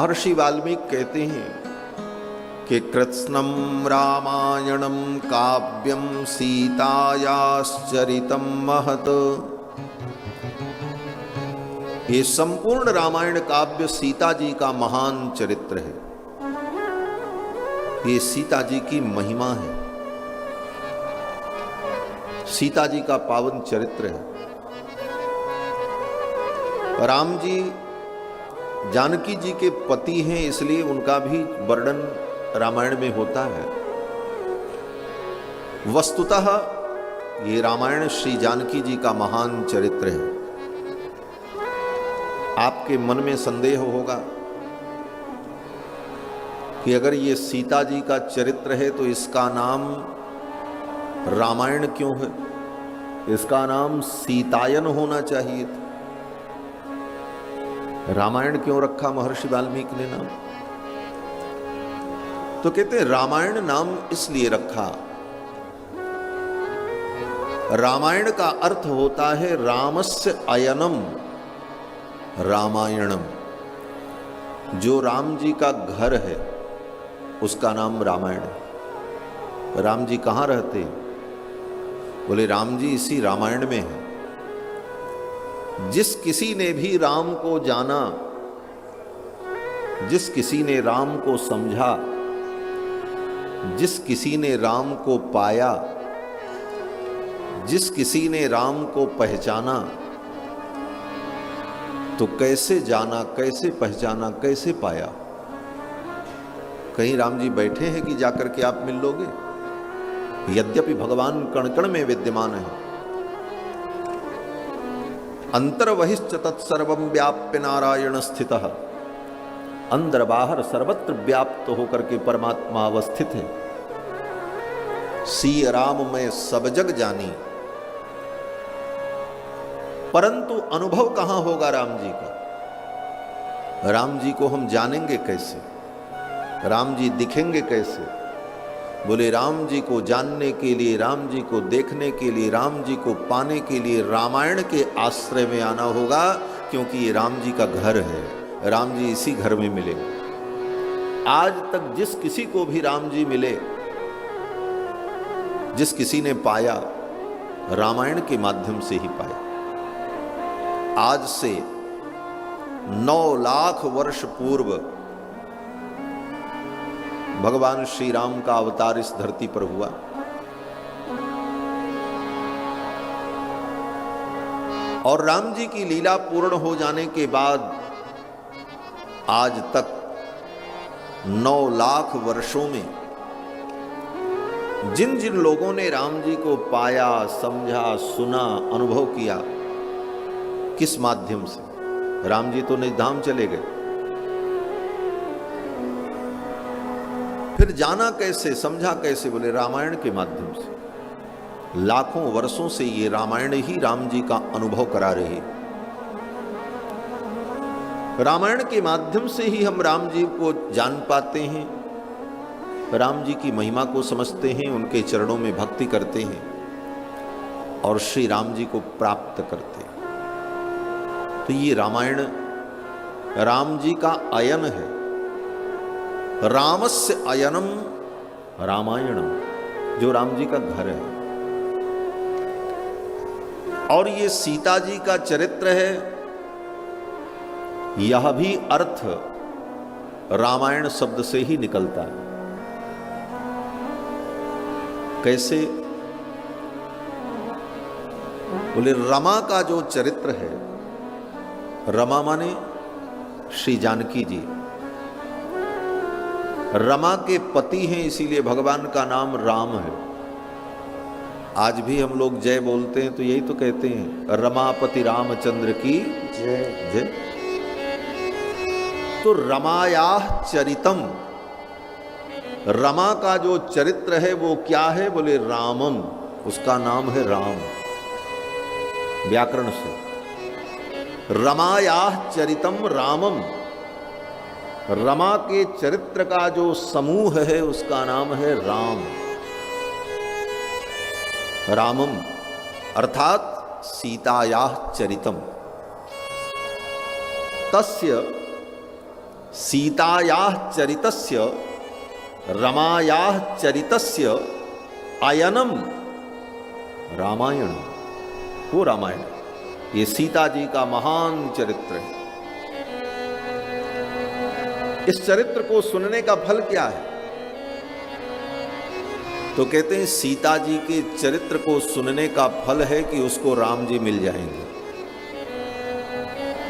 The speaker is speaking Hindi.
महर्षि वाल्मीकि कहते हैं कि कृत्स्नम रामायणम काव्यम सीतायाश्चरितम महत। ये संपूर्ण रामायण काव्य सीता जी का महान चरित्र है। ये सीता जी की महिमा है, सीता जी का पावन चरित्र है। राम जी जानकी जी के पति हैं, इसलिए उनका भी वर्णन रामायण में होता है। वस्तुतः ये रामायण श्री जानकी जी का महान चरित्र है। आपके मन में संदेह होगा कि अगर ये सीता जी का चरित्र है तो इसका नाम रामायण क्यों है? इसका नाम सीतायन होना चाहिए था। रामायण क्यों रखा महर्षि वाल्मीकि ने नाम? तो कहते हैं रामायण नाम इसलिए रखा, रामायण का अर्थ होता है रामस्य अयनम रामायणम। जो राम जी का घर है उसका नाम रामायण है। राम जी कहां रहते हैं? बोले राम जी इसी रामायण में है। जिस किसी ने भी राम को जाना, जिस किसी ने राम को समझा, जिस किसी ने राम को पाया, जिस किसी ने राम को पहचाना, तो कैसे जाना, कैसे पहचाना, कैसे पाया? कहीं राम जी बैठे हैं कि जाकर के आप मिल लोगे? यद्यपि भगवान कण कण में विद्यमान है। अंतर्वहिश्च तत्सर्वं व्याप्य नारायण स्थितः। अंदर बाहर सर्वत्र व्याप्त होकर के परमात्मा अवस्थित है। सी राम में सब जग जानी, परंतु अनुभव कहां होगा राम जी का? राम जी को हम जानेंगे कैसे? राम जी दिखेंगे कैसे? बोले राम जी को जानने के लिए, राम जी को देखने के लिए, राम जी को पाने के लिए रामायण के आश्रय में आना होगा, क्योंकि ये राम जी का घर है। राम जी इसी घर में मिले। आज तक जिस किसी को भी राम जी मिले, जिस किसी ने पाया, रामायण के माध्यम से ही पाया। आज से 9 लाख वर्ष पूर्व भगवान श्री राम का अवतार इस धरती पर हुआ। और राम जी की लीला पूर्ण हो जाने के बाद आज तक 9 लाख वर्षों में जिन जिन लोगों ने राम जी को पाया, समझा, सुना, अनुभव किया, किस माध्यम से? राम जी तो निज धाम चले गए, फिर जाना कैसे, समझा कैसे? बोले रामायण के माध्यम से। लाखों वर्षों से ये रामायण ही राम जी का अनुभव करा रही है। रामायण के माध्यम से ही हम राम जी को जान पाते हैं, राम जी की महिमा को समझते हैं, उनके चरणों में भक्ति करते हैं और श्री राम जी को प्राप्त करते हैं। तो ये रामायण राम जी का अयन है। रामस्य अयनम रामायणम, जो राम जी का घर है। और ये सीता जी का चरित्र है। यह भी अर्थ रामायण शब्द से ही निकलता है। कैसे? बोले रमा का जो चरित्र है, रमा माने श्री जानकी जी। रमा के पति हैं, इसीलिए भगवान का नाम राम है। आज भी हम लोग जय बोलते हैं तो यही तो कहते हैं, रमापति रामचंद्र की जय जय। तो रमायाः चरितम, रमा का जो चरित्र है वो क्या है? बोले रामम, उसका नाम है राम। व्याकरण से रमायाः चरितम रामम, रमा के चरित्र का जो समूह है उसका नाम है राम। रामम अर्थात सीतायाः चरितम। तस्य सीतायाः चरितस्य रमायाः चरितस्य अयनम रामायण, वो रामायण, ये सीता जी का महान चरित्र है। इस चरित्र को सुनने का फल क्या है? तो कहते हैं सीता जी के चरित्र को सुनने का फल है कि उसको राम जी मिल जाएंगे।